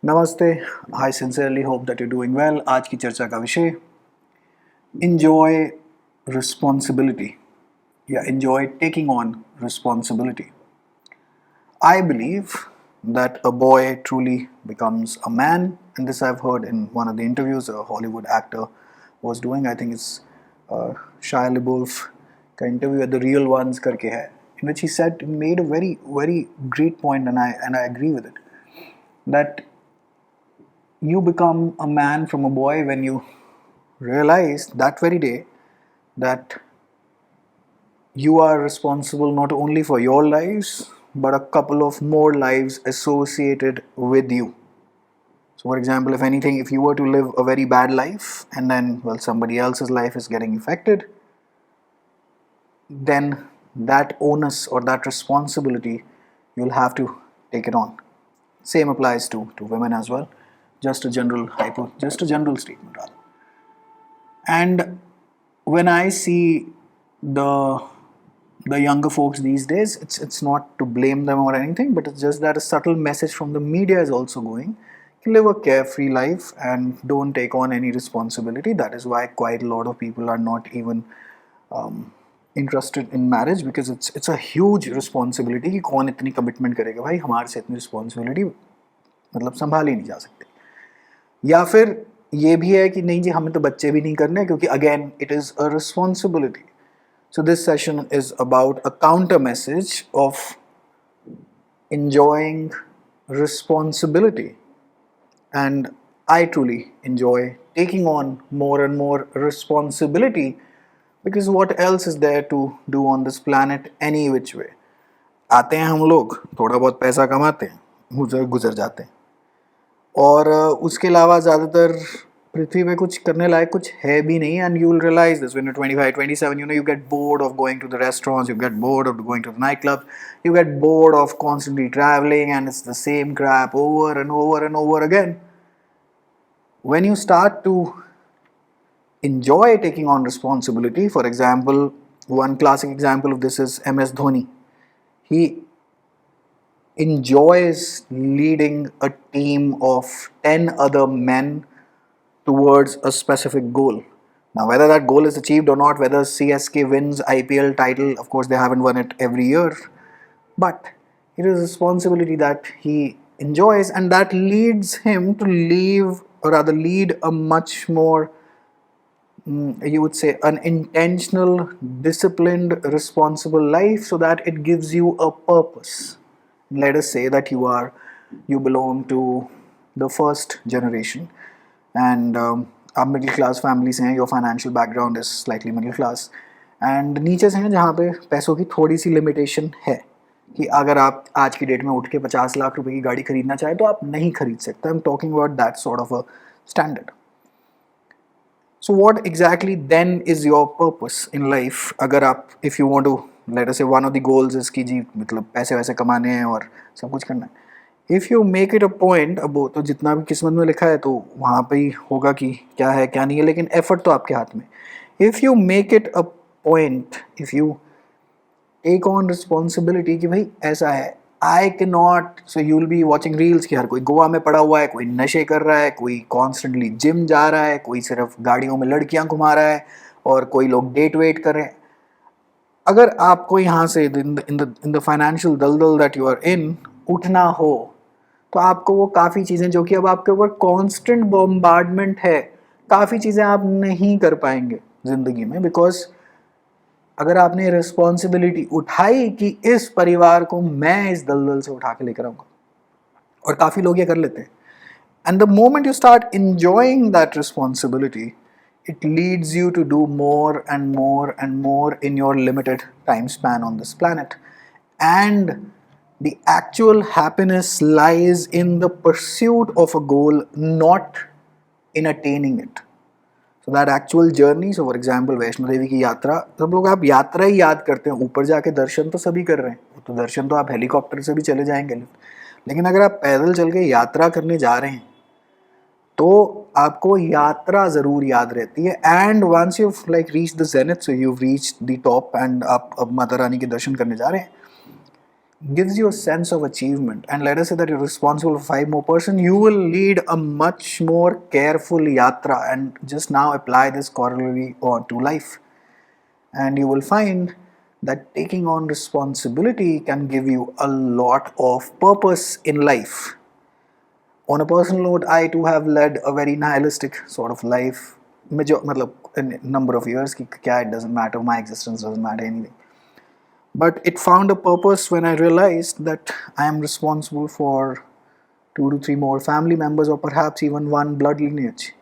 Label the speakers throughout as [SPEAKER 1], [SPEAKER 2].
[SPEAKER 1] नमस्ते। I sincerely hope that you doing well. आज की चर्चा का विषय इंजॉय रिस्पॉन्सिबिलिटी या enjoy taking on responsibility. I believe that a boy truly becomes a man, and this I've heard in one of the interviews a Hollywood actor was doing. I think it's Shia LaBeouf का interview at the Real Ones करके है, in which he said made a very great point, and I agree with it, that you become a man from a boy when you realize that very day that you are responsible not only for your lives but a couple of more lives associated with you. So, for example, if anything, if you were to live a very bad life and then, well, somebody else's life is getting affected, then that onus or that responsibility you'll have to take it on. Same applies to women as well. Just a general statement rather. And when I see the younger folks these days, it's not to blame them or anything, but it's just that a subtle message from the media is also going. Live a carefree life and don't take on any responsibility. That is why quite a lot of people are not even interested in marriage, because it's a huge responsibility कि कौन इतनी commitment करेगा भाई, हमारे से इतनी responsibility मतलब संभाल ही नहीं जा सकती। या फिर ये भी है कि नहीं जी हमें तो बच्चे भी नहीं करने, क्योंकि again it is a responsibility. So this session is about a counter message of enjoying responsibility, and I truly enjoy taking on more and more responsibility, because what else is there to do on this planet any which way. आते हैं हम लोग, थोड़ा बहुत पैसा कमाते हैं, गुजर जाते हैं, और उसके अलावा ज़्यादातर पृथ्वी पे कुछ करने लायक कुछ है भी नहीं. And you will realize this when you 25 27, you get bored of going to the restaurants, you get bored of going to the nightclubs, you get bored of constantly traveling, and it's the same crap over and over and over again. When you start to enjoy taking on responsibility, for example, one classic example of this is MS Dhoni. He enjoys leading a team of 10 other men towards a specific goal. Now, whether that goal is achieved or not, whether CSK wins IPL title, of course they haven't won it every year, but it is a responsibility that he enjoys, and that leads him to lead a much more, you would say, an intentional, disciplined, responsible life, so that it gives you a purpose. Let us say that you belong to the first generation, and आप middle class family से हैं, your financial background is slightly middle class, and नीचे से हैं जहाँ पे पैसों की थोड़ी सी लिमिटेशन है कि अगर आप आज की डेट में उठ के 50 लाख रुपए की गाड़ी खरीदना चाहें तो आप नहीं खरीद सकते. I am talking about that sort of a standard. So what exactly then is your purpose in life? अगर आप if you want to let us say one of the goals is कि जी मतलब पैसे वैसे कमाने हैं और सब कुछ करना है. If you make it a point, अब वो तो जितना भी किस्मत में लिखा है तो वहाँ पे ही होगा कि क्या है क्या नहीं है, लेकिन एफर्ट तो आपके हाथ में. If you make it a point, if you take on responsibility कि भाई ऐसा है, I can not, so you will be watching reels कि हर कोई गोवा में पड़ा हुआ है, कोई नशे कर रहा है, कोई कॉन्स्टेंटली जिम जा रहा है, कोई सिर्फ गाड़ियों में लड़कियाँ घुमा रहा है, और कोई लोग डेट वेट कर रहे हैं. अगर आपको यहाँ से इन द फाइनेंशियल दलदल दैट यू आर इन उठना हो, तो आपको वो काफ़ी चीज़ें जो कि अब आपके ऊपर कांस्टेंट बॉम्बार्डमेंट है, काफ़ी चीज़ें आप नहीं कर पाएंगे ज़िंदगी में, बिकॉज अगर आपने रिस्पॉन्सिबिलिटी उठाई कि इस परिवार को मैं इस दलदल से उठा के लेकर आऊँगा, और काफ़ी लोग ये कर लेते हैं, and the moment you start enjoying that responsibility, it leads you to do more and more and more in your limited time span on this planet. And the actual happiness lies in the pursuit of a goal, not in attaining it. So that actual journey, so for example Vaishno Devi की यात्रा, सब लोग आप यात्रा ही याद करते हैं, ऊपर जाके दर्शन तो सभी कर रहे हैं, तो दर्शन तो आप हेलीकॉप्टर से भी चले जाएंगे, लेकिन अगर आप पैदल चल के यात्रा करने जा रहे हैं तो आपको यात्रा ज़रूर याद रहती है. And once you like reach the zenith, so you reach the top, and आप अब माता रानी के दर्शन करने जा रहे हैं, gives you a sense of achievement, and let us say that you're responsible for 5 more person, you will lead a much more careful yatra. And just now apply this corollary to life, and you will find that taking on responsibility can give you a lot of purpose in life. On a personal note, I too have led a very nihilistic sort of life. मतलब in number of years कि क्या, it doesn't matter, my existence doesn't matter anything. But it found a purpose when I realized that I am responsible for 2 to 3 more family members, or perhaps even one blood lineage.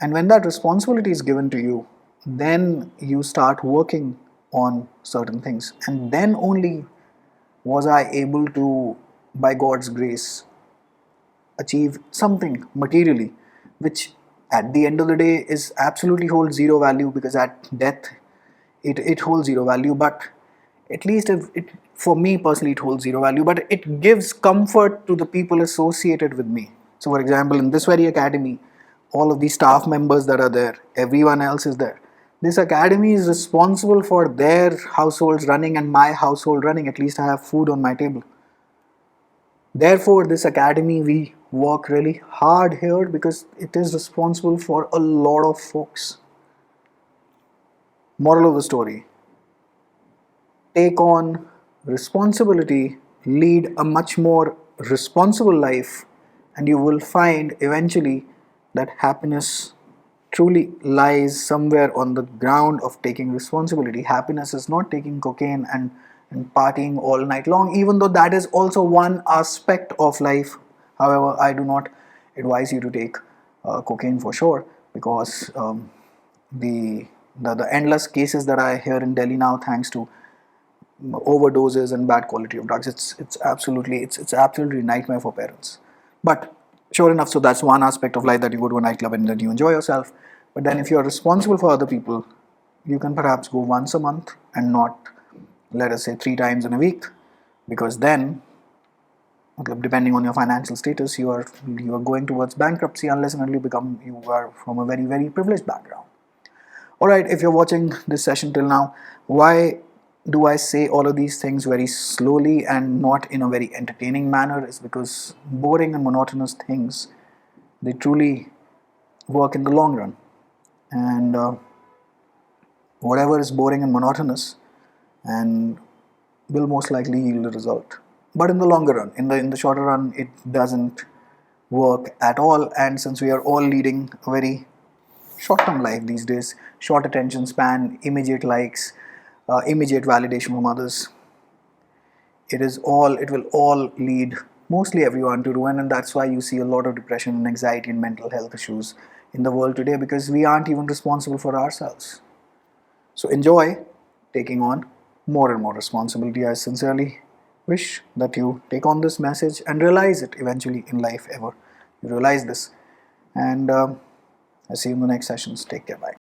[SPEAKER 1] And when that responsibility is given to you, then you start working on certain things. And then only was I able to, by God's grace, achieve something materially, which at the end of the day is absolutely holds zero value, because at death it holds zero value. But at least if it, for me personally, it holds zero value, but it gives comfort to the people associated with me. So for example, in this very academy, all of the staff members that are there, everyone else is there. This academy is responsible for their households running and my household running. At least I have food on my table. Therefore, this academy, we work really hard here because it is responsible for a lot of folks. Moral of the story: take on responsibility, lead a much more responsible life, and you will find eventually that happiness truly lies somewhere on the ground of taking responsibility. Happiness is not taking cocaine and partying all night long, even though that is also one aspect of life. However, I do not advise you to take cocaine for sure, because the, the endless cases that I hear in Delhi now, thanks to overdoses and bad quality of drugs, it's absolutely nightmare for parents. But sure enough, so that's one aspect of life, that you go to a nightclub and then you enjoy yourself. But then if you're responsible for other people, you can perhaps go once a month and not, let us say, 3 times in a week, because then, depending on your financial status, you are going towards bankruptcy, unless and until you are from a very, very privileged background. Alright, if you're watching this session till now, why do I say all of these things very slowly and not in a very entertaining manner? Is because boring and monotonous things, they truly work in the long run. And whatever is boring and monotonous and will most likely yield a result. But in the longer run, in the shorter run, it doesn't work at all. And since we are all leading a very short-term life these days, short attention span, immediate likes, immediate validation from others, it will all lead mostly everyone to ruin. And that's why you see a lot of depression and anxiety and mental health issues in the world today, because we aren't even responsible for ourselves. So enjoy taking on more and more responsibility. I sincerely wish that you take on this message and realize it eventually in life, ever you realize this. And I see you in the next sessions. Take care. Bye.